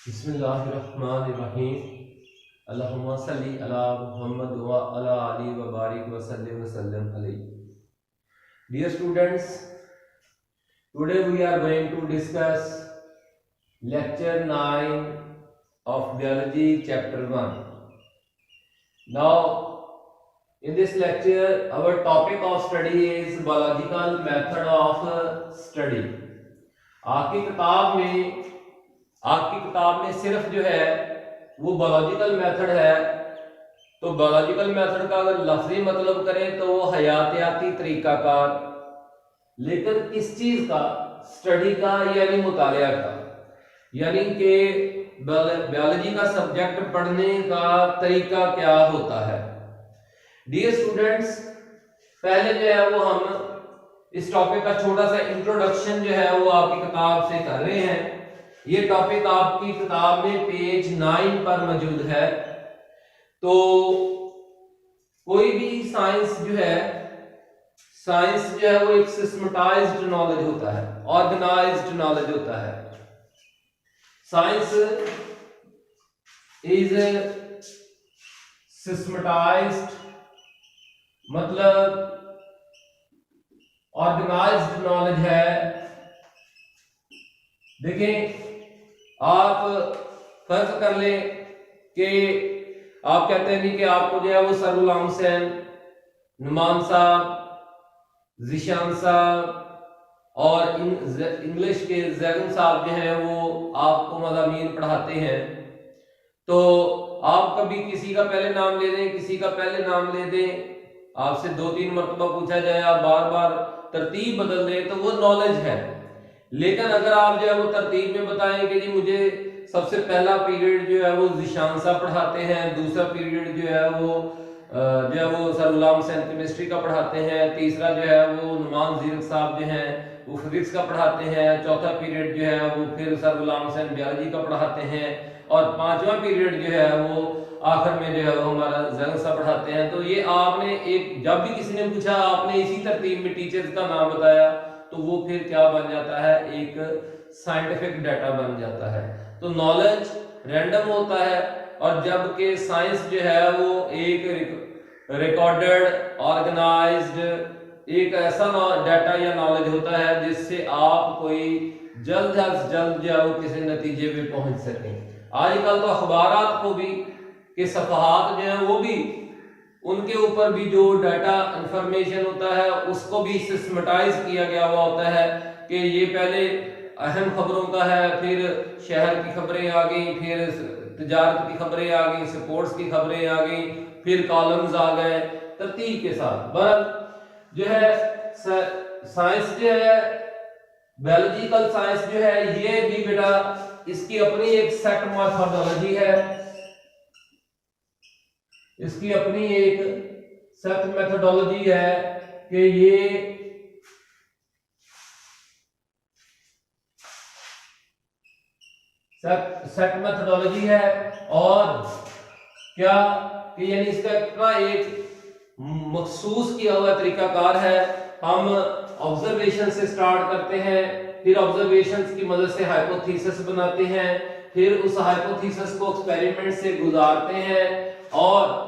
बिस्मिल्लाहिर्रहमानिर्रहीम। अल्लाहुम्मा सल्ली अला मुहम्मद व अला आलि व बारिक व सल्लिम अलैहि। Dear students, today we are going to discuss lecture 9 of biology chapter 1. Now in this lecture our topic of study is biological method of study. आपकी किताब में सिर्फ जो है वो बायोलॉजिकल मेथड है। तो बायोलॉजिकल मेथड का अगर लफ्जी मतलब करें तो वो हयातियाती तरीकाकार, लेकिन किस चीज का? स्टडी का यानी मुतालिया का, यानी कि बायोलॉजी का सब्जेक्ट पढ़ने का तरीका क्या होता है। डियर स्टूडेंट्स, पहले जो है वो हम इस टॉपिक का छोटा सा इंट्रोडक्शन जो है वो आपकी किताब से कर रहे हैं। ये टॉपिक आपकी किताब में पेज 9 पर मौजूद है। तो कोई भी साइंस जो है वो एक सिस्टमटाइज्ड नॉलेज होता है, ऑर्गेनाइज्ड नॉलेज होता है। साइंस इज सिस्टमटाइज्ड मतलब ऑर्गेनाइज्ड नॉलेज है। देखें, आप फर्ज कर ले कि आप कहते हैं कि आपको जो है वो सर गुलाम हुसैन, नुमान साहब, जिशान साहब और इंग्लिश के जैगन साहब जो हैं वो आपको मज़ामीन पढ़ाते हैं। तो आप कभी किसी का पहले नाम ले दें, किसी का पहले नाम ले दें, आपसे 2-3 मरतबा पूछा जाए, आप बार बार तरतीब बदल दें, तो वो नॉलेज है। लेकिन अगर आप जो है वो तरतीब में बताएं कि जी मुझे सबसे पहला पीरियड जो है वो जिशान साहब पढ़ाते हैं, दूसरा पीरियड जो है वो सर गुलाम हुसैन केमिस्ट्री का पढ़ाते हैं, तीसरा जो है वो नुमान जीरक साहब जो हैं वो फिजिक्स का पढ़ाते हैं, चौथा पीरियड जो है वो फिर सर गुलाम हुसैन बायोलॉजी का पढ़ाते हैं और 5वां पीरियड जो है वो आखिर में जो है वो हमारा जैगन साहब पढ़ाते हैं। तो ये आपने एक जब भी किसी ने पूछा आपने इसी तरतीब में टीचर्स का नाम बताया, तो वो फिर क्या बन जाता है? एक साइंटिफिक डाटा बन जाता है। तो नॉलेज रैंडम होता है, और जबकि साइंस जो है वो एक रिकॉर्डेड ऑर्गेनाइज्ड एक ऐसा डाटा या नॉलेज होता है जिससे आप कोई जल्द अज जल्द जो है वो किसी नतीजे पे पहुंच सकें। आजकल तो अखबारात को भी के सफ़हात जो है वो भी उनके ऊपर भी जो डाटा इंफॉर्मेशन होता है उसको भी सिस्टमटाइज किया गया हुआ होता है कि ये पहले अहम खबरों का है, फिर शहर की खबरें आ गई, फिर तिजारत की खबरें आ गई, स्पोर्ट्स की खबरें आ गई, फिर कॉलम्स आ गए तरतीब के साथ। बहरहाल जो है साइंस जो है बायोलॉजिकल साइंस जो है ये भी बेटा इसकी अपनी एक सेट मेथोडोलॉजी है, इसकी अपनी एक सेट मेथोडोलॉजी है कि ये सेट मेथोडोलॉजी है। और क्या कि यानी इसका एक मखसूस किया हुआ तरीकाकार है। हम ऑब्जर्वेशन से स्टार्ट करते हैं, फिर ऑब्जर्वेशंस की मदद से हाइपोथेसिस बनाते हैं, फिर उस हाइपोथेसिस को एक्सपेरिमेंट से गुजारते हैं, और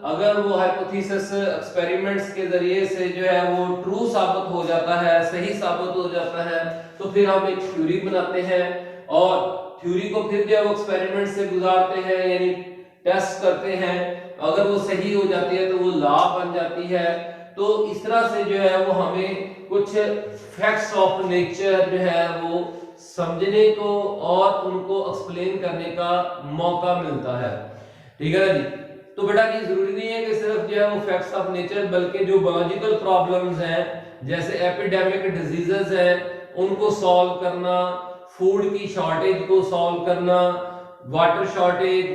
अगर वो हाइपोथेसिस एक्सपेरिमेंट्स के जरिए से जो है वो ट्रू साबित हो जाता है, सही साबित हो जाता है, तो फिर हम एक थ्योरी बनाते हैं, और थ्योरी को फिर जो है वो एक्सपेरिमेंट से गुजारते हैं, यानी टेस्ट करते हैं। अगर वो सही हो जाती है तो वो लॉ बन जाती है। तो इस तरह से जो है वो हमें कुछ फैक्ट्स ऑफ नेचर जो है वो समझने को और उनको एक्सप्लेन करने का मौका मिलता है। ठीक है ना जी? तो बेटा ये जरूरी नहीं है कि सिर्फ जो है वो फैक्ट्स ऑफ नेचर, बल्कि जो बायोलॉजिकल प्रॉब्लम्स हैं जैसे एपिडेमिक डिजीजेस हैं उनको सॉल्व करना, फूड की शॉर्टेज को सॉल्व करना, वाटर शॉर्टेज,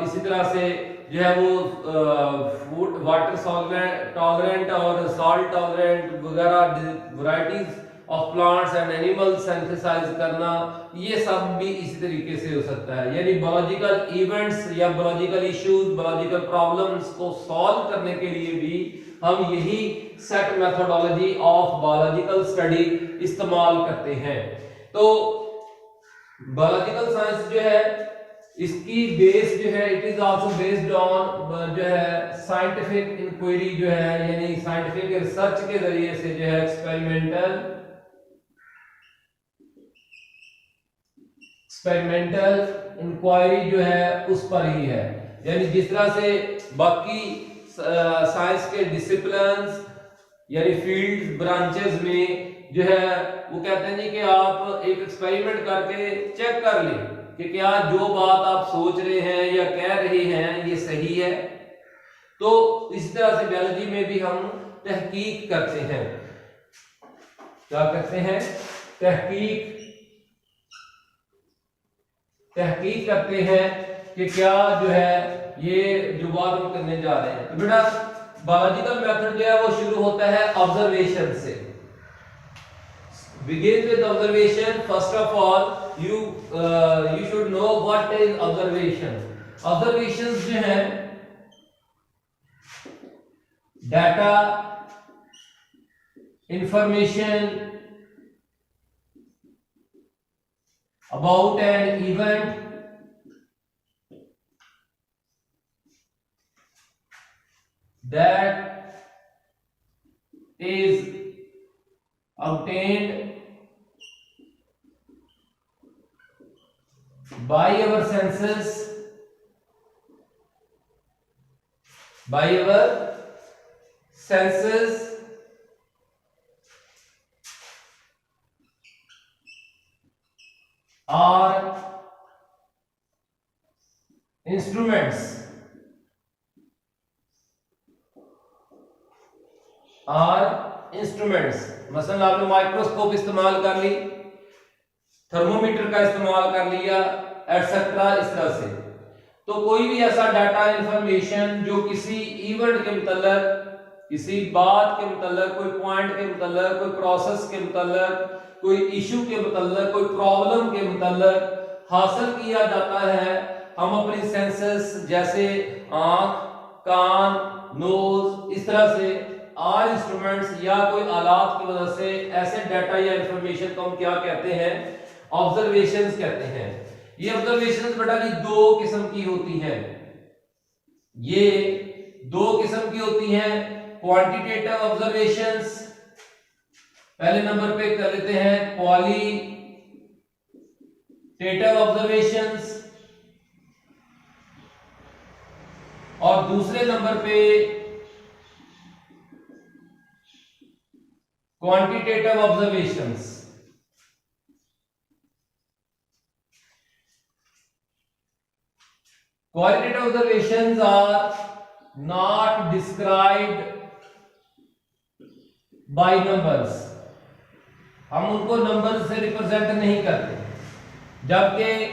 इसी तरह से जो है वो फूड वाटर टॉलरेंट और सॉल्ट टॉलरेंट वगैरह varieties of plants and animals synthesise करना, ये सब भी इसी तरीके से हो सकता है। यानी बायोलॉजिकल इवेंट्स या बायोलॉजिकल इश्यूज, बायोलॉजिकल प्रॉब्लम्स को सॉल्व करने के लिए भी हम यही set methodology of biological study इस्तेमाल करते हैं। तो बायोलॉजिकल साइंस जो है इसकी बेस जो है it is also based on जो है साइंटिफिक इंक्वायरी जो है, यानी साइंटिफिक रिसर्च के जरिए से जो है एक्सपेरिमेंटल इंक्वायरी जो है उस पर ही है। यानी जिस तरह से बाकी साइंस के डिसिप्लिन्स यानी फील्ड ब्रांचेस में जो है वो कहते हैं जी कि आप एक एक्सपेरिमेंट करके चेक कर लें कि क्या जो बात आप सोच रहे हैं या कह रहे हैं ये सही है। तो इस तरह से बायोलॉजी में भी हम तहकीक करते हैं। क्या करते हैं? तहकीक करते हैं कि क्या जो है ये जो बात हम करने जा रहे हैं। तो बेटा बायोलॉजिकल मेथड जो है वो शुरू होता है ऑब्जर्वेशन से। Begin with observation. First of all, you should know what is observation. Observations जो है data, information about an event that is obtained by our senses, or instruments मसलन आपने माइक्रोस्कोप इस्तेमाल कर ली, थर्मोमीटर का इस्तेमाल कर लिया, एटसेट्रा, इस तरह से। तो कोई भी ऐसा डाटा इंफॉर्मेशन जो किसी इवेंट के मतलब, किसी बात के मतलब, कोई पॉइंट के मतलब, कोई प्रोसेस के मतलब, कोई इशू के मतलब, कोई प्रॉब्लम के मतलब हासिल किया जाता है, हम अपनी सेंसेस जैसे आंख, कान, नोज, इस तरह से आर इंस्ट्रूमेंट्स या कोई आलात की मदद से ऐसे डाटा या इंफॉर्मेशन को हम क्या कहते हैं? ऑब्जर्वेशंस कहते हैं। ये ऑब्जर्वेशंस बेटा जी दो किस्म की होती हैं। ये दो किस्म की होती हैं। क्वांटिटेटिव ऑब्जर्वेशंस, पहले नंबर पे कर लेते हैं क्वालिटेटिव ऑब्जर्वेशंस, और दूसरे नंबर पे quantitative observations. Qualitative observations are not described by numbers, हम उनको नंबर से रिप्रेजेंट नहीं करते, जबकि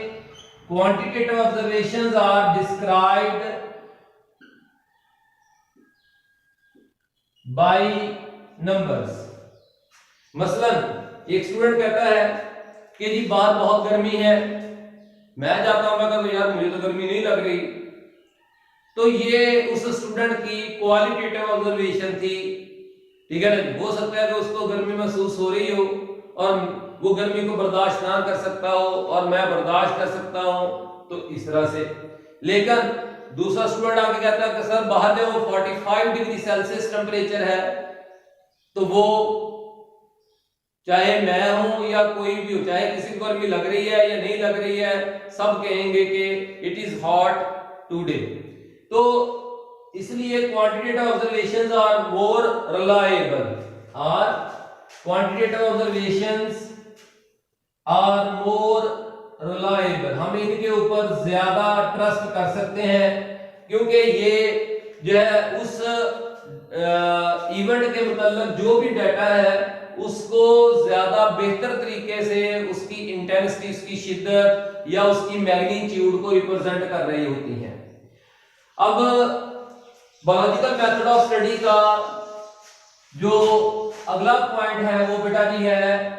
quantitative observations are described by numbers. मसलन एक स्टूडेंट कहता है कि जी बाहर बहुत गर्मी है, मैं जाता हूं, मैं कहता हूं यार मुझे तो गर्मी नहीं लग रही। तो ये उस स्टूडेंट की क्वालिटेटिव ऑब्जर्वेशन थी, ठीक है ना। हो सकता है कि उसको गर्मी महसूस हो रही हो और वो गर्मी को बर्दाश्त ना कर सकता हो और मैं बर्दाश्त कर सकता हूं, तो इस तरह से। लेकिन दूसरा स्टूडेंट आके कहता है कि सर बाहर जो 45 डिग्री सेल्सियस टेम्परेचर है, तो वो चाहे मैं हूं या कोई भी हो, चाहे किसी को गर्मी लग रही है या नहीं लग रही है, सब कहेंगे कि इट इज हॉट टुडे। तो इसलिए quantitative observations are more reliable, हम इनके ऊपर ज्यादा ट्रस्ट कर सकते हैं, क्योंकि ये जो है उस इवेंट के मतलब जो भी डाटा है उसको ज्यादा बेहतर तरीके से उसकी इंटेंसिटी, उसकी शिद्दत या उसकी मैग्नीट्यूड को रिप्रेजेंट कर रही होती हैं। अब बायोलॉजिकल मेथड ऑफ स्टडी का जो अगला पॉइंट है वो बेटा जी है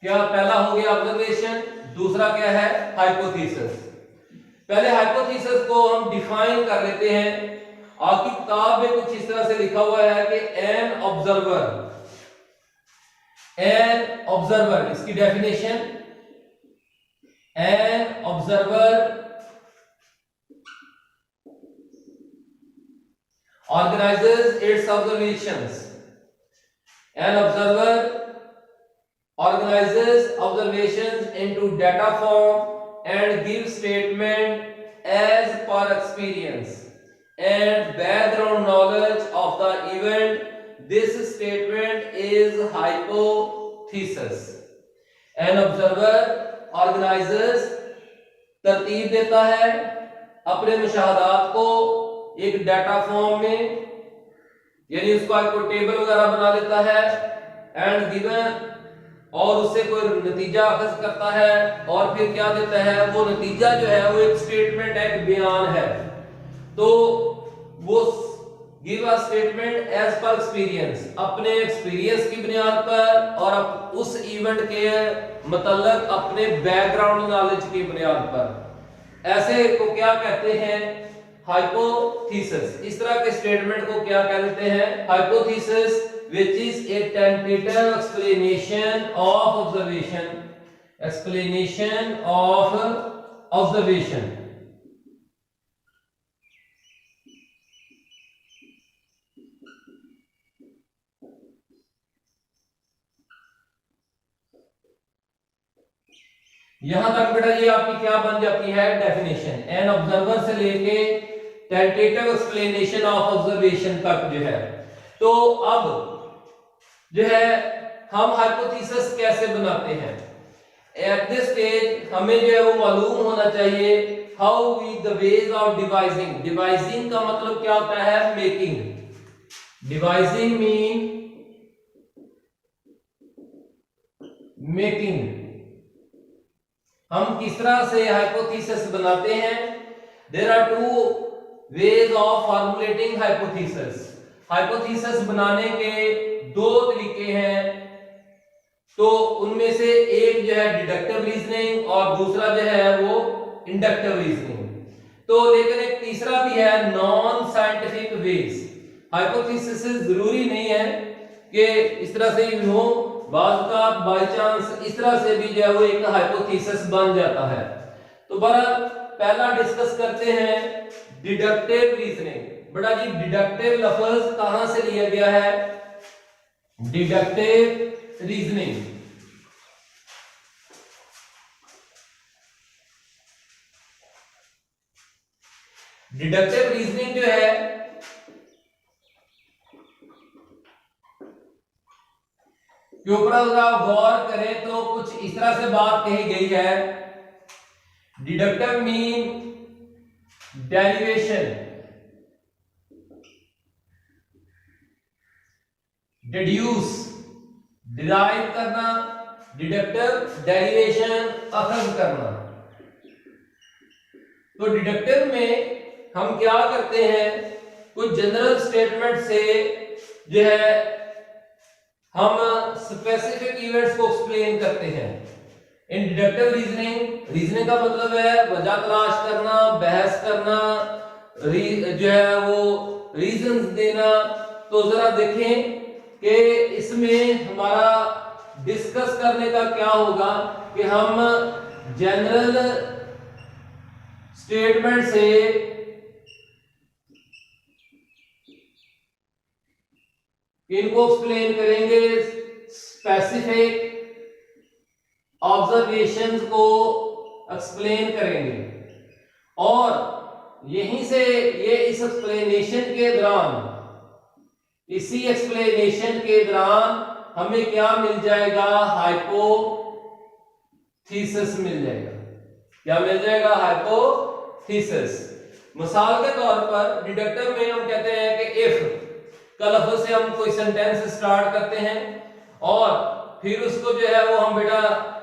क्या? पहला हो गया ऑब्जर्वेशन, दूसरा क्या है? हाइपोथेसिस। पहले हाइपोथेसिस को हम डिफाइन कर लेते हैं। आपकी किताब में कुछ इस तरह से लिखा हुआ है कि एन ऑब्जर्वर, इसकी definition, An observer organizes its observations. An observer organizes observations into data form and gives statement as per experience and background knowledge of the event. This statement is hypothesis. An observer organizes, तरतीब देता है अपने मुशाहदात को एक data form में, यानी उसका कोई टेबल वगैरह बना लेता है, एंड गिवन, और उससे कोई नतीजा अखज करता है, और फिर क्या देता है, वो नतीजा जो है वो एक स्टेटमेंट है, एक बयान है। तो वो give a statement as per experience, अपने एक्सपीरियंस की बुनियाद पर और उस इवेंट के मतलब अपने बैकग्राउंड नॉलेज की बुनियाद पर। ऐसे को क्या कहते हैं, हाइपोथेसिस। इस तरह के स्टेटमेंट को क्या कहते हैं, hypothesis, which is a tentative explanation of observation, explanation of observation। यहां तक बेटा ये आपकी क्या बन जाती है, डेफिनेशन। एन ऑब्जर्वर से लेके टेंटेटिव एक्सप्लेनेशन ऑफ ऑब्जर्वेशन तक जो है। तो अब जो है हम हाइपोथेसिस कैसे बनाते हैं, एट दिस स्टेज हमें जो है वो मालूम होना चाहिए how we the ways of dividing. Dividing का मतलब क्या होता है, मेकिंग। Devising mean making. हम किस तरह से हाइपोथेसिस बनाते हैं। There are two ways of formulating hypothesis. Hypothesis बनाने के दो तरीके हैं। तो उनमें से एक जो है डिडक्टिव रीजनिंग और दूसरा जो है वो इंडक्टिव रीजनिंग। तो लेकिन एक तीसरा भी है, नॉन साइंटिफिक वेज। हाइपोथेसिस जरूरी नहीं है कि इस तरह से ही हो, बाज का बाय चांस इस तरह से भी जो है वो एक हाइपोथेसिस बन जाता है। तो बहरहाल पहला डिस्कस करते हैं डिडक्टिव रीजनिंग। बड़ा जी डिडक्टिव लफ्ज कहां से लिया गया है, डिडक्टिव रीजनिंग। डिडक्टिव रीजनिंग जो है के ऊपर अगर आप गौर करें तो कुछ इस तरह से बात कही गई है। Deductive mean derivation, deduce derive करना, डिडक्टिव डेरिवेशन अखज करना। तो डिडक्टिव में हम क्या करते हैं, कुछ जनरल स्टेटमेंट से जो है हम स्पेसिफिक इवेंट्स को एक्सप्लेन करते हैं। इन डिडक्टिव रीजनिंग, रीजनिंग का मतलब है वजह तलाश करना, बहस करना, जो है वो रीजंस देना। तो जरा देखें कि इसमें हमारा डिस्कस करने का क्या होगा कि हम जनरल स्टेटमेंट से इनको एक्सप्लेन करेंगे, स्पेसिफिक ऑब्जर्वेशंस को एक्सप्लेन करेंगे, और यहीं से ये इस एक्सप्लेनेशन के दौरान, इसी एक्सप्लेनेशन के दौरान हमें क्या मिल जाएगा, हाइपोथेसिस मिल जाएगा। क्या मिल जाएगा, हाइपोथेसिस। मिसाल के तौर पर डिडक्टिव में हम कहते हैं कि इफ का लफ्ज से हम कोई सेंटेंस स्टार्ट करते हैं और फिर उसको जो है वो हम बेटा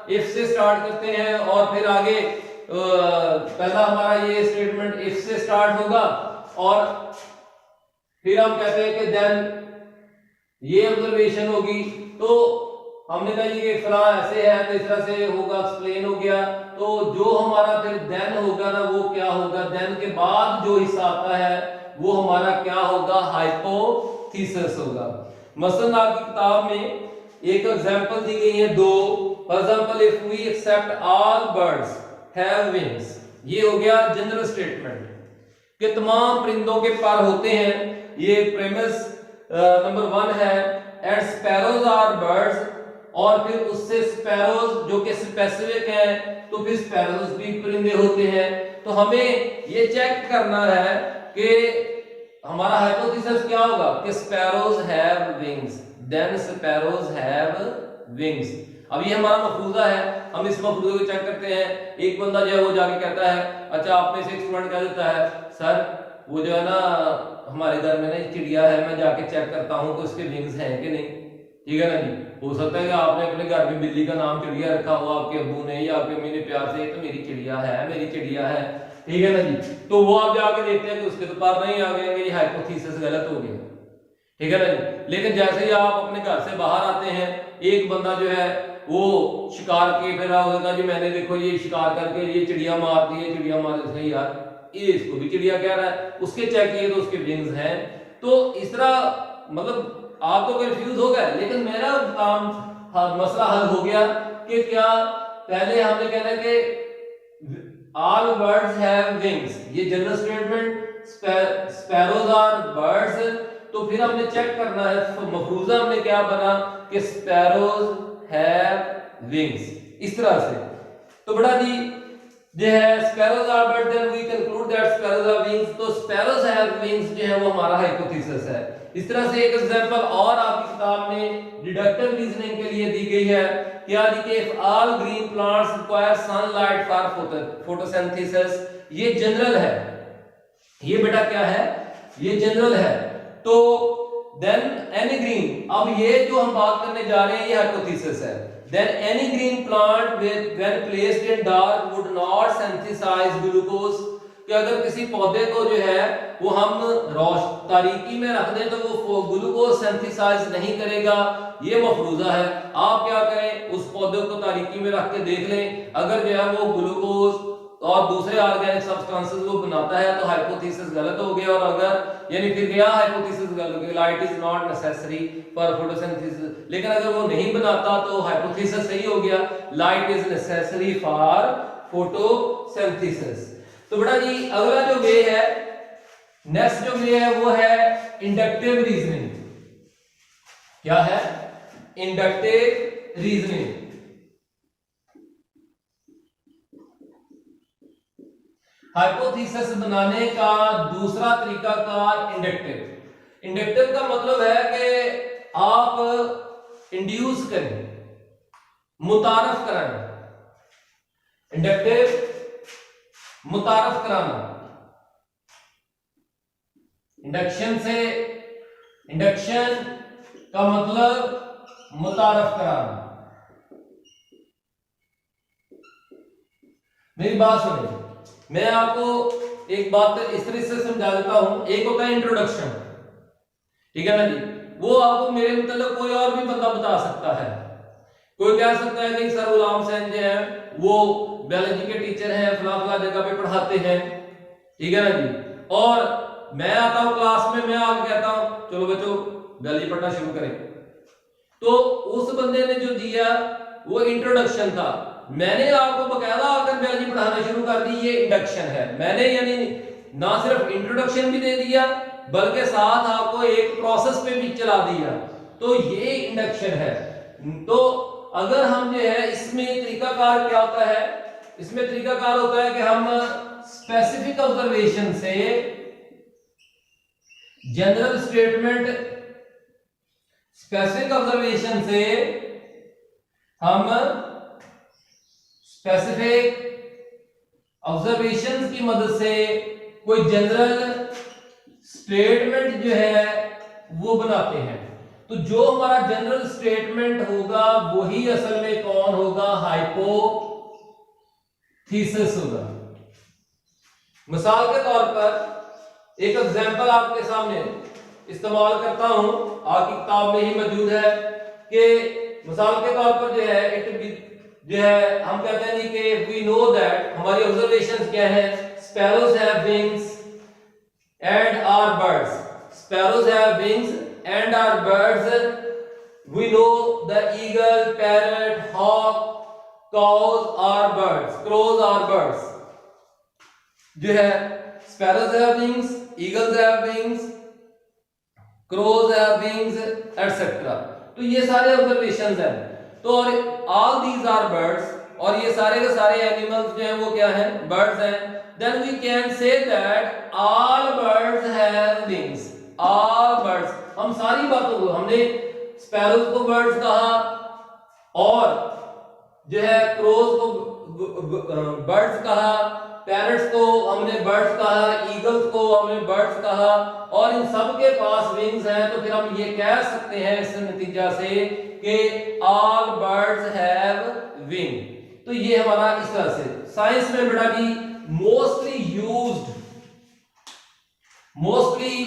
इफ से स्टार्ट करते हैं, और फिर आगे पहला हमारा ये स्टेटमेंट इफ से स्टार्ट होगा, और फिर हम कहते हैं कि देन ये ऑब्जर्वेशन होगी। तो हमने कहा ये फला ऐसे है तो इस तरह से होगा, एक्सप्लेन हो गया। तो जो हमारा फिर देन होगा ना, वो क्या होगा, देन के बाद जो हिस्सा आता है वो हमारा क्या होगा, हाइपोथेसिस होगा। मसलन आपकी किताब में एक एग्जांपल दी गई है दो। For example if we accept all birds, have wings. ये हो गया जनरल स्टेटमेंट कि तमाम परिंदों के पर होते हैं। ये प्रेमिस नंबर 1 है। एंड स्पैरोज आर बर्ड्स, और फिर उससे स्पैरोज जो कि स्पेसिफिक है, तो फिर स्पैरोज भी परिंदे होते हैं। तो हमें ये चेक करना है कि हमारा हाइपोथेसिस क्या होगा कि sparrows have wings, then sparrows have wings. अब ये हमारा मफरूजा है, हम इस मफरूजे को चेक करते हैं। एक बंदा जो है वो जाके कहता है, अच्छा आप में से एक स्टूडेंट कह देता है, सर वो जो है ना हमारे घर में ना एक चिड़िया है, मैं जाके चेक करता हूँ कि उसके विंग्स हैं कि नहीं। ठीक है ना जी। हो सकता है कि आपने अपने घर में बिल्ली का नाम चिड़िया रखा हुआ, आपके अब्बू ने या आपके अम्मी ने प्यार से, तो मेरी चिड़िया है, मेरी चिड़िया है। ठीक है ना जी। तो वो आप जाके देखते हैं कि उसके तो पर नहीं आ गए, ये हाइपोथेसिस गलत हो गया। ठीक है ना जी। लेकिन जैसे ही आप अपने घर से बाहर आते हैं, एक बंदा जो है वो शिकार के फिर होगा जी, मैंने देखो ये शिकार करके ये चिड़िया मार दी है, चिड़िया मार दी, यार ये इसको भी चिड़िया कह रहा है, उसके चेक किए तो उसके विंग्स हैं। तो इस तरह मतलब आप तो कंफ्यूज हो गए, लेकिन मेरा काम मसला हल हो गया कि क्या पहले हमने कहना कि ऑल बर्ड्स हैव विंग्स, ये general statement, sparrows are birds. तो फिर हमने चेक करना है, तो मफरूजा हमने क्या बना कि स्पैरोज हैव विंग्स, इस तरह से। तो बड़ा जी जो है sparrows are birds, then we conclude that sparrows are wings. तो स्पैरोज हैव विंग्स जो है वो हमारा हाइपोथेसिस है। इस तरह से एक एग्जांपल और आपकी किताब में डिडक्टिव रीजनिंग के लिए दी गई है। क्या दी कि if all green plants require sunlight for photosynthesis, ये जनरल है, ये बेटा क्या है, ये जनरल है। तो देन एनी ग्रीन, अब ये जो हम बात करने जा रहे हैं ये हाइपोथेसिस है। Then any green plant when placed in dark wood not synthesise glucose, कि अगर किसी पौधे को जो है वो हम तारीकी में रख दें तो वो ग्लूकोज सिंथेसाइज नहीं करेगा, ये मफरूजा है। आप क्या करें, उस पौधे को तारीकी में रख के देख लें, अगर जो है वो ग्लूकोज और दूसरे ऑर्गेनिक सब्सटेंसेस वो बनाता है तो हाइपोथेसिस गलत हो गया। और अगर यानी फिर क्या हाइपोथेसिस गलत हो गया, light is not necessary for photosynthesis. लेकिन अगर वो नहीं बनाता तो हाइपोथेसिस सही हो गया, light is necessary for photosynthesis. तो बेटा जी अगला जो वे है, नेक्स्ट जो वे है वो है इंडक्टिव रीजनिंग। क्या है, इंडक्टिव रीजनिंग। हाइपोथेसिस बनाने का दूसरा तरीका कार इंडक्टिव। इंडक्टिव का मतलब है कि आप इंड्यूस करें, मुतारफ कराना। इंडक्टिव मुतारफ कराना, इंडक्शन से, इंडक्शन का मतलब मुतारफ कराना। मेरी बात सुनिए, मैं आपको एक बात इस तरह से समझा देता हूं। एक होता है इंट्रोडक्शन, ठीक है ना जी, वो आपको मेरे मतलब कोई और भी बंदा बता सकता है। कोई कह सकता है कि सर गुलाम सैन जो है वो बायोलॉजी के टीचर हैं, फला फला जगह पे पढ़ाते हैं, ठीक है ना जी। और मैं आता हूं क्लास में, मैं आके कहता हूं चलो बच्चों बायोलॉजी पढ़ना शुरू करें, तो उस बंदे ने जो दिया वो इंट्रोडक्शन था। मैंने आपको बकायदा आकर बायोलॉजी पढ़ाना शुरू कर दी, ये इंडक्शन है। मैंने यानी ना सिर्फ इंट्रोडक्शन भी दे दिया बल्कि साथ आपको एक प्रोसेस पे भी चला दिया, तो ये इंडक्शन है। तो अगर हम जो है इसमें तरीकाकार क्या होता है, इसमें तरीकाकार होता है कि हम स्पेसिफिक ऑब्जर्वेशन से जनरल स्टेटमेंट, स्पेसिफिक ऑब्जर्वेशन से हम स्पेसिफिक ऑब्जर्वेशंस की मदद से कोई जनरल स्टेटमेंट जो है वो बनाते हैं। तो जो हमारा जनरल स्टेटमेंट होगा वही असल में कौन होगा, हाइपोथेसिस होगा। मिसाल के तौर पर एक एग्जांपल आपके सामने इस्तेमाल करता हूं, आपकी किताब में ही मौजूद है कि मिसाल के तौर पर जो है जो है हम कहते हैं कि वी नो दैट, हमारी ऑब्जर्वेशंस क्या है, sparrows have wings and are birds, sparrows have wings and are birds, we know the eagle, parrot, hawk, cows or birds, crows or birds. जो है sparrows have wings, eagles have wings, crows have wings, etc. तो ये सारे observations हैं। तो और all these are birds, और ये सारे के सारे एनिमल्स जो हैं वो क्या हैं? बर्ड्स हैं। Then we can say that all birds have wings. All birds, हम सारी बातों को, हमने स्पैरोज को बर्ड्स कहा और जो है क्रोज को बर्ड्स कहा, पैरट्स को हमने बर्ड्स कहा, ईगल्स को हमने बर्ड्स कहा, और इन सब के पास विंग्स हैं। तो फिर हम ये कह सकते हैं इस नतीजा से कि ऑल बर्ड्स हैव विंग। तो ये हमारा इस तरह से साइंस में बेटा जी mostly used, mostly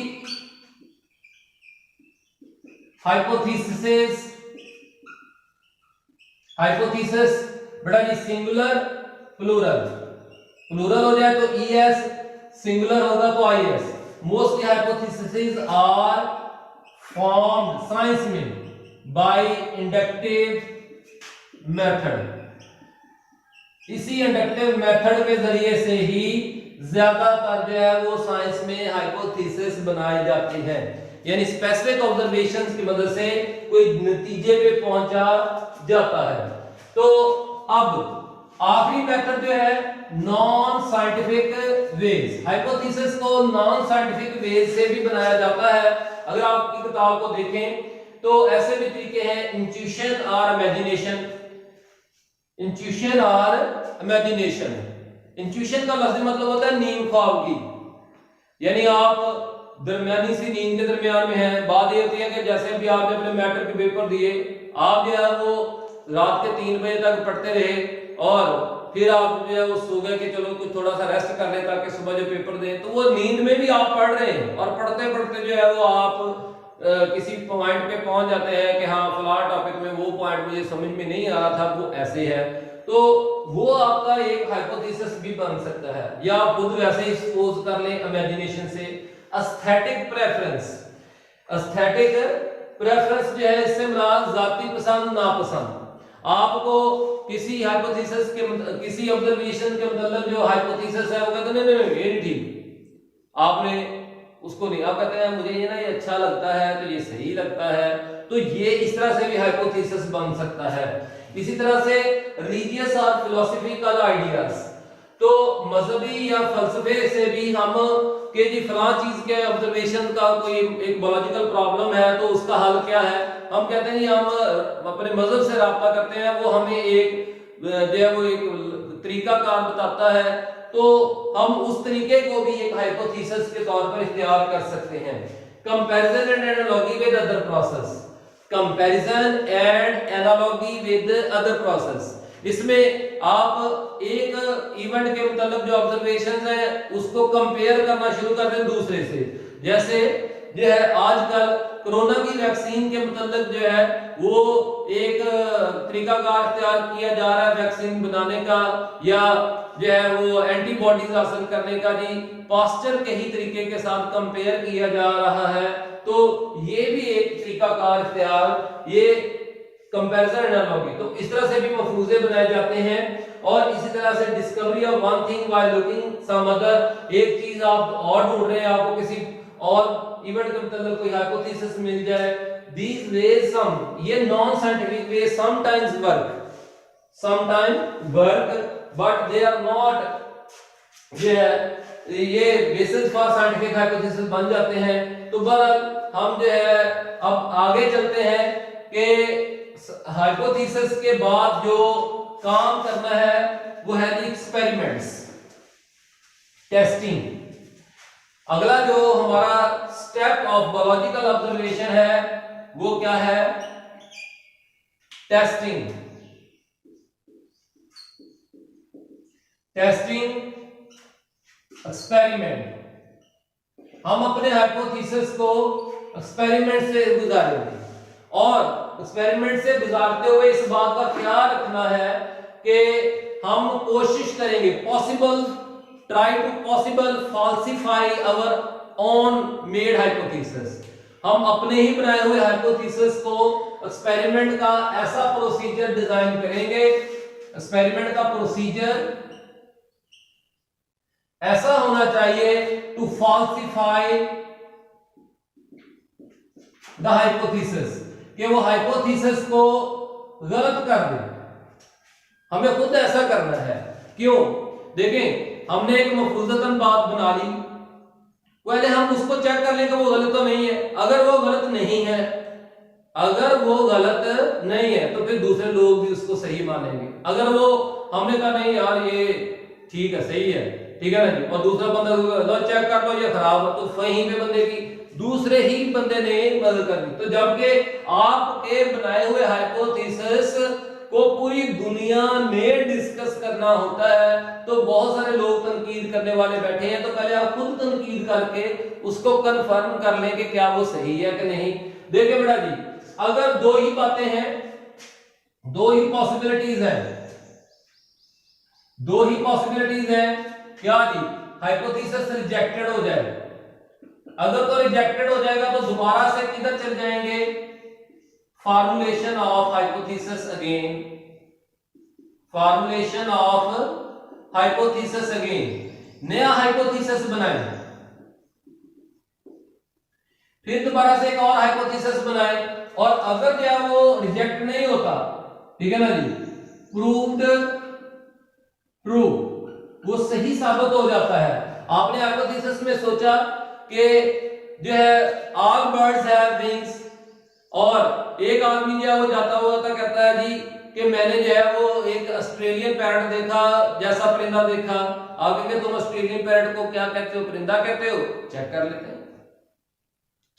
hypothesis, hypothesis बेटा जी सिंगुलर प्लूरल, प्लूरल हो जाए तो ईएस, सिंगुलर होगा तो IS. Mostly hypothesis are formed science में बाय इंडक्टिव मेथड। इसी इंडक्टिव मेथड के जरिए से ही ज्यादातर जो है वो साइंस में हाइपोथेसिस बनाई जाती है, यानी स्पेसिफिक ऑब्जर्वेशंस की मदद से कोई नतीजे पे पहुंचा जाता है। तो अब आखिरी मेथड जो है नॉन साइंटिफिक वेज, हाइपोथेसिस को नॉन साइंटिफिक वेज से भी बनाया जाता है। अगर आप की किताब को देखें तो ऐसे भी तरीके हैं, इंट्यूशन और इमेजिनेशन, इंट्यूशन और इमेजिनेशन। इंट्यूशन का लफ्ज़ी मतलब होता है नींद ख्वाब की, यानी आप दरमियानी सी नींद के दरमियान में है। बात ये होती है कि जैसे अभी आपने अपने मैट्रिक के पेपर दिए, आप जो है वो रात के 3 बजे तक पढ़ते रहे और फिर आप जो है वो सो गए कि चलो कुछ थोड़ा सा रेस्ट कर ले ताकि सुबह जो पेपर दें। तो वो नींद में भी आप पढ़ रहे हैं और पढ़ते पढ़ते जो है वो आप किसी पॉइंट पे पहुंच जाते हैं कि हाँ फला टॉपिक में वो पॉइंट मुझे समझ में नहीं आ रहा था, वो ऐसे है। तो वो आपका एक हाइपोथेसिस भी बन सकता है, या आप खुद वैसे ही सपोज कर लें इमेजिनेशन से। एस्थेटिक प्रेफरेंस, एस्थेटिक प्रेफरेंस जो है इससे मुराद जाती पसंद नापसंद। आपको किसी हाइपोथेसिस के किसी ऑब्जर्वेशन के मतलब जो हाइपोथेसिस है वो कहते हैं नहीं नहीं ये नहीं ठीक, आपने उसको नहीं, आप कहते हैं मुझे ये ना ये अच्छा लगता है तो ये सही लगता है। तो ये इस तरह से भी हाइपोथेसिस बन सकता है। इसी तरह से रिलीजियस और फिलोसफिकल आइडियाज, तो मजहबी या फलसफे से भी हम कि जी फलां चीज के ऑब्जर्वेशन का कोई एक बायोलॉजिकल प्रॉब्लम है तो उसका हल क्या है, हम कहते हैं हम अपने मजहब से राब्ता करते हैं, वो हमें एक जो है वो एक तरीका कार बताता है, तो हम उस तरीके को भी एक हाइपोथेसिस के तौर पर इख्तियार कर सकते हैं। Comparison and analogy with other process, comparison and analogy with other process, इसमें आप एक इवेंट के मतलब जो ऑब्जर्वेशंस हैं उसको कंपेयर करना शुरू कर दें दूसरे से। जैसे जो है आजकल कोरोना की वैक्सीन के मतलब जो है वो एक तरीका कार इख्तियार किया जा रहा है वैक्सीन बनाने का, या जो है वो एंटीबॉडीज हासिल करने का जी पास्चर के ही तरीके के साथ कंपेयर किया जा रहा है। तो ये भी एक तरीका कार इख्तियार, ये कंपैरिजन एनालॉजी। तो इस तरह से भी मफरूजे बनाए जाते हैं। और इसी तरह से discovery of one thing while looking some other, एक चीज आप और ढूंढ रहे हैं, आपको किसी और इवेंट के मतलब कोई हाइपोथेसिस मिल जाए। दीस वेज सम, ये non scientific way sometimes work but they are not ये बेसिस फॉर साइंटिफिक हाइपोथेसिस बन जाते हैं। तो बहरहाल हम जो है अब आगे चलते हैं कि हाइपोथेसिस के बाद जो काम करना है वो है एक्सपेरिमेंट्स, टेस्टिंग। अगला जो हमारा स्टेप ऑफ बायोलॉजिकल ऑब्जर्वेशन है वो क्या है? टेस्टिंग। Testing, experiment. हम अपने हाइपोथेसिस को एक्सपेरिमेंट से गुजारेंगे और एक्सपेरिमेंट से गुजारते हुए इस बात का ख्याल रखना है कि हम कोशिश करेंगे try to possible falsify our own made hypothesis. हम अपने ही बनाए हुए हाइपोथेसिस को एक्सपेरिमेंट का ऐसा प्रोसीजर डिजाइन करेंगे एक्सपेरिमेंट का प्रोसीजर ऐसा होना चाहिए टू फॉल्सिफाई द हाइपोथेसिस, कि वो हाइपोथेसिस को गलत कर दे। हमें खुद ऐसा करना है। क्यों? देखें, हमने एक मफरूजतन बात बना ली, पहले हम उसको चेक कर लें कि वो गलत तो नहीं है। अगर वो गलत नहीं है, अगर वो गलत नहीं है तो फिर दूसरे लोग भी उसको सही मानेंगे। अगर वो हमने कहा नहीं यार ये ठीक है, सही है, ठीक है ना जी, और दूसरा बंदा चेक कर लो ये खराब है, तो वहीं पे बंदे की दूसरे ही बंदे ने मदद कर दी। तो जबकि आपके बनाए हुए हाइपोथेसिस को पूरी दुनिया में डिस्कस करना होता है, तो बहुत सारे लोग तनकीद करने वाले बैठे हैं, तो पहले आप खुद तनकीद करके उसको कंफर्म कर लें कि क्या वो सही है कि नहीं। देखिए बेटा जी, अगर दो ही बातें हैं, दो ही पॉसिबिलिटीज है, दो ही पॉसिबिलिटीज है, क्या जी, हाइपोथेसिस रिजेक्टेड हो जाए। अगर तो रिजेक्टेड हो जाएगा तो दोबारा से किधर चल जाएंगे, formulation of hypothesis again, formulation of hypothesis again, नया हाइपोथेसिस बनाए, फिर दोबारा से एक और हाइपोथेसिस बनाए, और अगर जो है वो रिजेक्ट नहीं होता, ठीक है ना जी, प्रूव्ड ट्रू, वो सही साबित हो जाता है। आपने हाइपोथेसिस में सोचा कि जो है ऑल बर्ड्स हैव विंग्स, और एक आदमी जो है वो जाता हुआ तो कहता है जी कि मैंने जो है वो एक ऑस्ट्रेलियन पैरट देखा, जैसा परिंदा देखा। आगे के तुम ऑस्ट्रेलियन पैरट को क्या कहते हो, परिंदा कहते हो? चेक कर लेते हैं,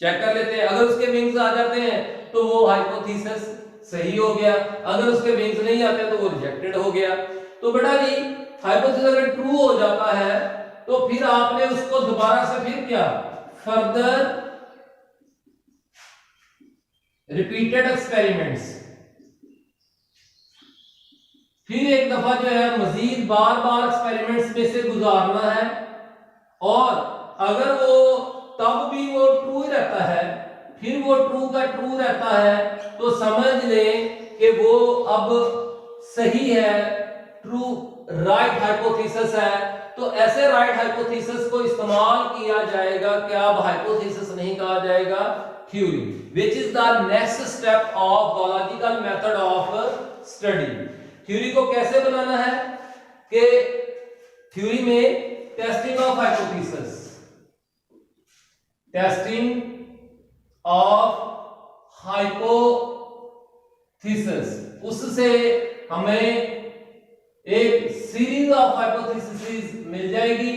चेक कर लेते हैं। अगर उसके विंग्स आ जाते हैं तो वो हाइपोथेसिस सही हो गया, अगर उसके विंग्स नहीं आते तो वो रिजेक्टेड हो गया। तो बेटा जी हाइपोथेसिस अगर ट्रू हो जाता है तो फिर आपने उसको दोबारा से फिर क्या, फर्दर रिपीटेड एक्सपेरिमेंट्स, फिर एक दफा जो है मजीद बार बार एक्सपेरिमेंट्स में से गुजारना है, और अगर वो तब भी वो ट्रू रहता है, फिर वो ट्रू का ट्रू रहता है, तो समझ लें कि वो अब सही है, ट्रू राइट हाइपोथेसिस है। तो ऐसे राइट हाइपोथेसिस को इस्तेमाल किया जाएगा, क्या अब हाइपोथेसिस नहीं कहा जाएगा, theory, which is the next step of biological method of study. Theory को कैसे बनाना है कि थ्योरी में testing of hypothesis, testing of hypothesis, उससे हमें एक सीरीज ऑफ हाइपोथेसिस मिल जाएगी।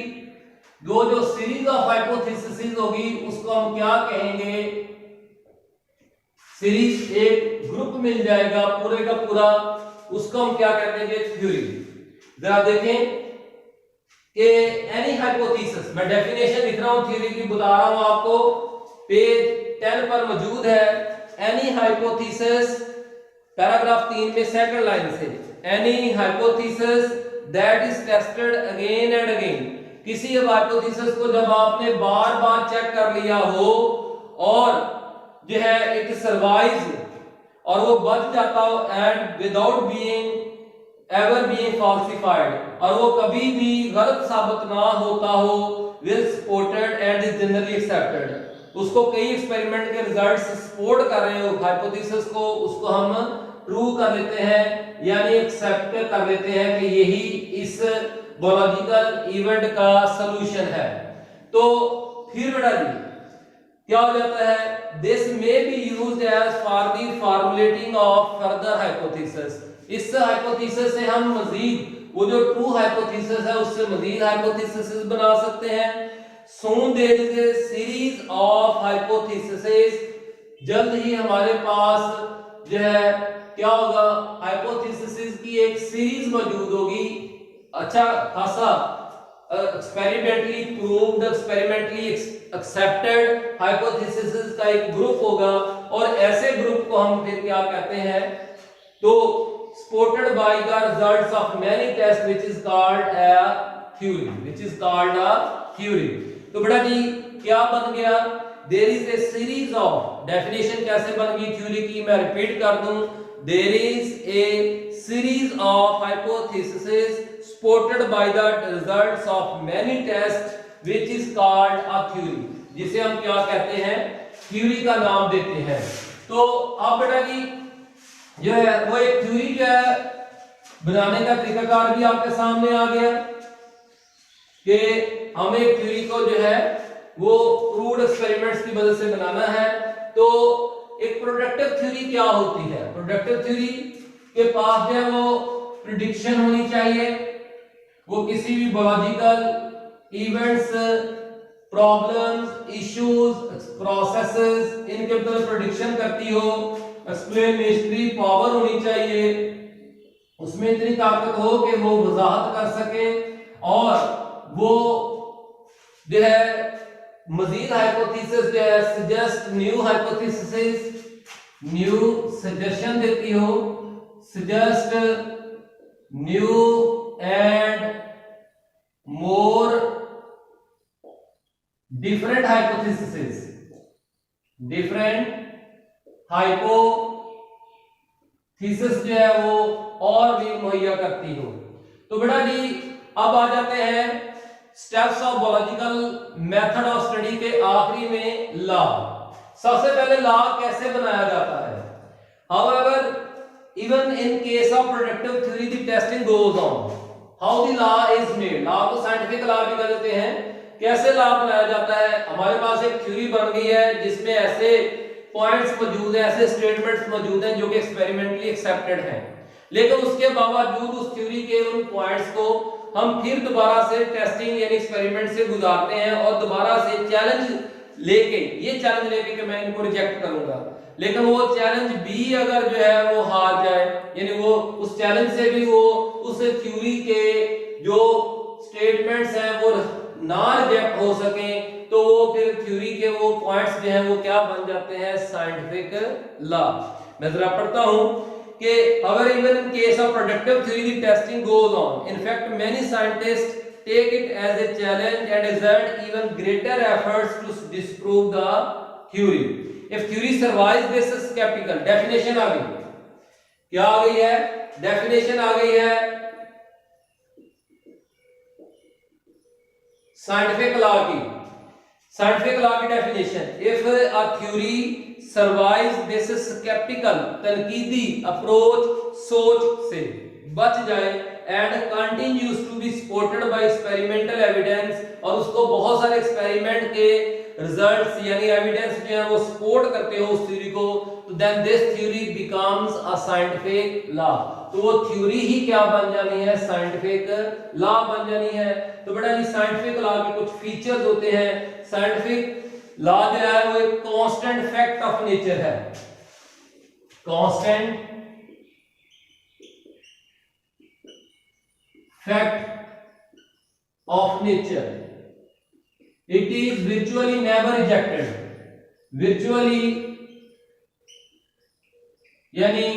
जो सीरीज ऑफ हाइपोथेसिस होगी उसको हम क्या कहेंगे, सीरीज, एक ग्रुप मिल जाएगा पूरे का पूरा, उसको हम क्या कह देंगे, थ्योरी। जरा देखें कि एनी हाइपोथेसिस, मैं डेफिनेशन लिख रहा हूं थ्योरी की, बता रहा हूं आपको, पेज 10 पर मौजूद है। एनी हाइपोथेसिस, पैराग्राफ 3 में सेकंड लाइन से, any hypothesis that is tested again and again, किसी हाइपोथेसिस को जब आपने बार बार चेक कर लिया हो और जो है इट सर्वाइव्स, और वो बच जाता हो, and without being ever being falsified, और वो कभी भी गलत साबित ना होता हो, will supported and is generally accepted, उसको कई एक्सपेरिमेंट के रिजल्ट्स सपोर्ट कर रहे हो हाइपोथेसिस को, उसको हम ट्रू कर लेते हैं, यानी एक्सेप्ट कर लेते हैं कि यही इस बायोलॉजिकल इवेंट का सॉल्यूशन है। तो फिर बेटा जी क्या हो जाता है, this may be used as for the formulating of further hypothesis, इस हाइपोथेसिस से हम मजीद वो जो ट्रू हाइपोथेसिस है उससे मजीद हाइपोथेसिस बना सकते हैं। soon there is a series of hypotheses, जल्द ही हमारे पास जो है क्या होगा, हाइपोथेसिस की एक सीरीज मौजूद होगी, अच्छा खासा experimentally proved, experimentally accepted hypothesis का एक ग्रुप होगा, और ऐसे ग्रुप को हम फिर क्या कहते हैं, तो supported by the results of many tests which is called a theory, which is called a theory। तो बेटा जी क्या बन गया, there is a series of, definition कैसे बन गई थ्योरी की, मैं रिपीट कर दूं, there is a series of hypotheses supported by the results of many tests which is called a theory, जिसे हम क्या कहते हैं, थ्योरी का नाम देते हैं। तो अब बेटा जी जो है वो एक थ्योरी जो है बनाने का तरीकाकार भी आपके सामने आ गया कि हमें एक थ्योरी को जो है वो प्रूव्ड एक्सपेरिमेंट्स की मदद से बनाना है। तो एक प्रोडक्टिव थ्योरी क्या होती है? प्रोडक्टिव थ्योरी के पास जो है वो प्रिडिक्शन होनी चाहिए, वो किसी भी biological events, problems, issues, processes इनके ऊपर प्रिडिक्शन करती हो, एक्सप्लेनेटरी पावर होनी चाहिए, उसमें इतनी ताकत हो कि वो वजाहत कर सके और वो जो है मजीद हाइपोथेसिस जो है suggest new hypothesis, new suggestion देती हो, suggest new and more different hypothesis, different hypothesis जो है वो और भी मुहैया करती हो। तो बेटा जी अब आ जाते हैं steps of biological method of study के आखिरी में लॉ। सबसे पहले लॉ कैसे बनाया जाता है? However even in case of productive theory the testing goes on. How the law is made, law को साइंटिफिक लॉ भी कह देते हैं। कैसे लॉ बनाया जाता है? हमारे पास एक थ्योरी बन गई है जिसमें ऐसे पॉइंट्स मौजूद हैं, ऐसे स्टेटमेंट्स मौजूद हैं जो कि एक्सपेरिमेंटली एक्सेप्टेड हैं, लेकिन उसके बावजूद उस थ्योरी के उन पॉइंट्स को हम फिर दोबारा से टेस्टिंग यानी एक्सपेरिमेंट से गुजारते हैं और दोबारा से चैलेंज लेके कि मैं इनको रिजेक्ट करूंगा, लेकिन वो चैलेंज भी अगर जो है वो हार जाए, यानी वो उस चैलेंज से भी वो उस थ्योरी के जो स्टेटमेंट्स हैं वो ना रिजेक्ट हो सके, तो वो फिर थ्योरी के वो पॉइंट्स जो हैं वो क्या बन जाते हैं? Scientific law. मैं जरा पढ़ता हूं कि however even in case of productive theory the testing goes on. In fact many scientists take it as a challenge and exert even greater efforts to disprove the theory. If theory survives this is skeptical. Definition आ गई, क्या आ गई है? Definition आ गई है scientific law की। Scientific law की definition, if a theory survives this sceptical तनकीदी अप्रोच, सोच से बच जाए and continues to be supported by experimental evidence, और उसको बहुत सारे एक्सपेरिमेंट के रिजल्ट्स यानी एविडेंस जो है वो सपोर्ट करते हो उस थ्योरी को, तो then this theory becomes a scientific law. तो वो थ्योरी ही क्या बन जानी है? साइंटिफिक लॉ बन जानी है। तो बेटा जी साइंटिफिक लॉ के कुछ फीचर्स होते हैं। साइंटिफिक लॉ जो है वो एक कांस्टेंट फैक्ट ऑफ नेचर है, constant fact of nature. It is virtually never rejected, virtually यानी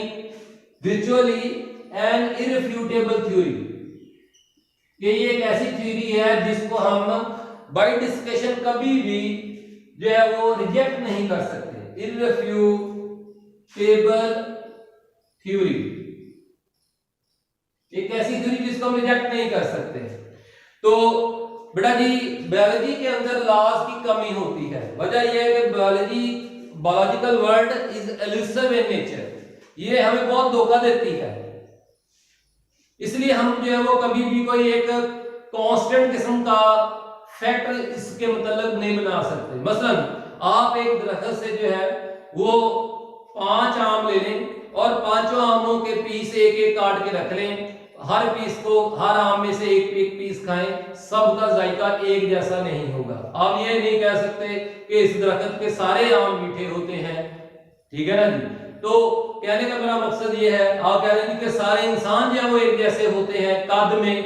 virtually an irrefutable theory, ये एक ऐसी थ्योरी है जिसको हम बाय डिस्कशन कभी भी जो है वो रिजेक्ट नहीं कर सकते। इररिफ्यूटेबल थ्योरी, एक ऐसी थ्योरी जिसको हम रिजेक्ट नहीं कर सकते। तो बेटा जी बायोलॉजी के अंदर लॉज की कमी होती है। वजह यह है कि biological world is elusive in nature, ये हमें बहुत धोखा देती है, इसलिए हम जो है वो कभी भी कोई एक कांस्टेंट किस्म का फैक्ट इसके मतलब नहीं बना सकते। मसलन आप एक दरख्त से जो है वो 5 आम ले लें और 5 आमों के पीस एक एक काट के रख लें, हर पीस को हर आम में से एक एक पीस खाएं, सबका जायका एक जैसा नहीं होगा। आप ये नहीं कह सकते कि इस दरख्त के सारे आम मीठे होते हैं, ठीक है ना जी। तो कहने का मेरा मकसद ये है, आप कह रहे हैं कि सारे इंसान जो है वो एक जैसे होते हैं, कद में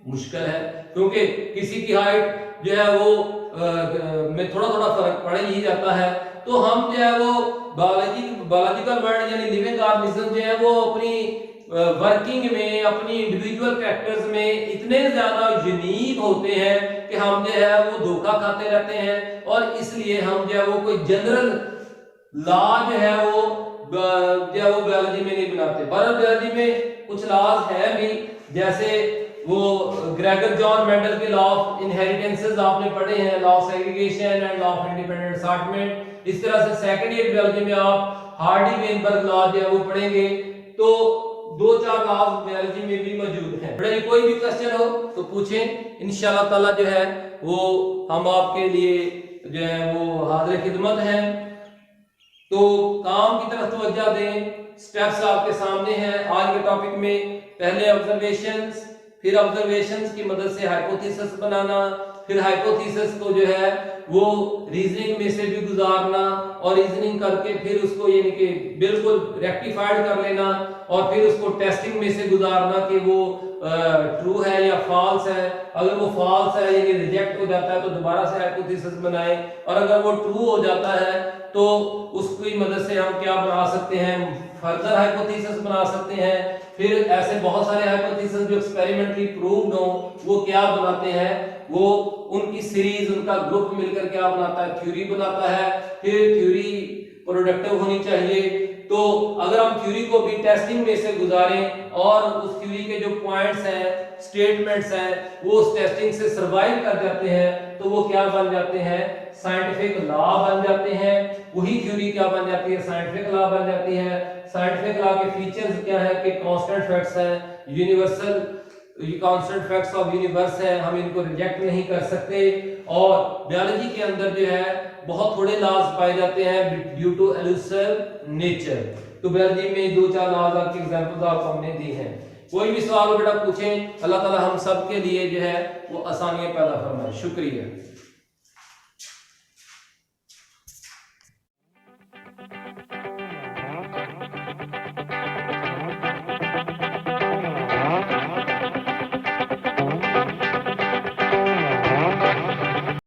मुश्किल है, क्योंकि किसी की हाइट जो है वो में थोड़ा थोड़ा फर्क पड़ ही जाता है। तो हम जो है वो बायोलॉजिकल वर्ल्ड यानी लिविंग ऑर्गेनिज्म जो है वो अपनी वर्किंग में, अपनी इंडिविजुअल कैरेक्टर्स में इतने ज्यादा यूनिक होते हैं कि हम जो है वो धोखा खाते रहते हैं, और इसलिए हम जो है वो कोई जनरल लॉ जो है वो जो है वो बायोलॉजी में नहीं बनाते। बायोलॉजी में कुछ लॉज है भी, जैसे वो ग्रेगर जॉन मेंडल के लॉ ऑफ इनहेरिटेंसेस आपने पढ़े हैं, law of segregation and law of independent assortment. इस तरह से सेकंड ईयर बायोलॉजी में आप हार्डी वेनबर्ग लॉ जो है वो पढ़ेंगे। तो 2-4 लॉज बायोलॉजी में भी मौजूद हैं। बड़े कोई भी क्वेश्चन हो तो पूछें, इंशाल्लाह ताला जो है वो हम आपके लिए जो है वो हाजिर खिदमत हैं। तो काम की तरफ तवज्जो दें। स्टेप्स आपके सामने हैं आज के टॉपिक में। पहले ऑब्जर्वेशंस, फिर ऑब्जर्वेशंस की मदद से हाइपोथेसिस बनाना, फिर हाइपोथेसिस को जो है वो रीजनिंग में से भी गुजारना और रीजनिंग करके फिर उसको यानी कि बिल्कुल रेक्टिफाइड कर लेना और फिर उसको टेस्टिंग में से गुजारना कि वो ट्रू है या फॉल्स है। अगर वो फॉल्स है यानी रिजेक्ट हो जाता है तो दोबारा से हाइपोथेसिस बनाएं, और अगर वो ट्रू हो जाता है तो उसकी मदद से हम क्या बना सकते हैं, फर्दर हाइपोथेसिस बना सकते हैं। फिर ऐसे बहुत सारे हाइपोथेसिस जो एक्सपेरिमेंटली प्रूव्ड हो वो क्या बनाते हैं, वो उनकी सीरीज, उनका ग्रुप मिलकर क्या बनाता है, थ्योरी बनाता है। फिर थ्योरी प्रोडक्टिव होनी चाहिए। तो अगर हम थ्योरी को भी टेस्टिंग में से गुजारें और उस थ्योरी के जो पॉइंट्स हैं, स्टेटमेंट्स हैं, वो उस टेस्टिंग से सर्वाइव कर जाते हैं तो वो क्या बन जाते हैं, साइंटिफिक लॉ बन जाते हैं। वही थ्योरी क्या बन जाती है, साइंटिफिक लॉ बन जाती है। साइंटिफिक लॉ के फीचर्स क्या है कि कांस्टेंट फैक्ट्स हैं, universal constant facts of universe है, हम इनको रिजेक्ट नहीं कर सकते। और बायोलॉजी के अंदर जो है बहुत थोड़े लॉज पाए जाते हैं ड्यू टू एलुसिव नेचर। तो बायोलॉजी में 2-4 लॉज आपकी एग्जांपल्स आपको हमने दी हैं। कोई भी सवाल हो बेटा पूछें, अल्लाह ताला हम सब के लिए जो है वो आसानियां पैदा फरमाए। शुक्रिया।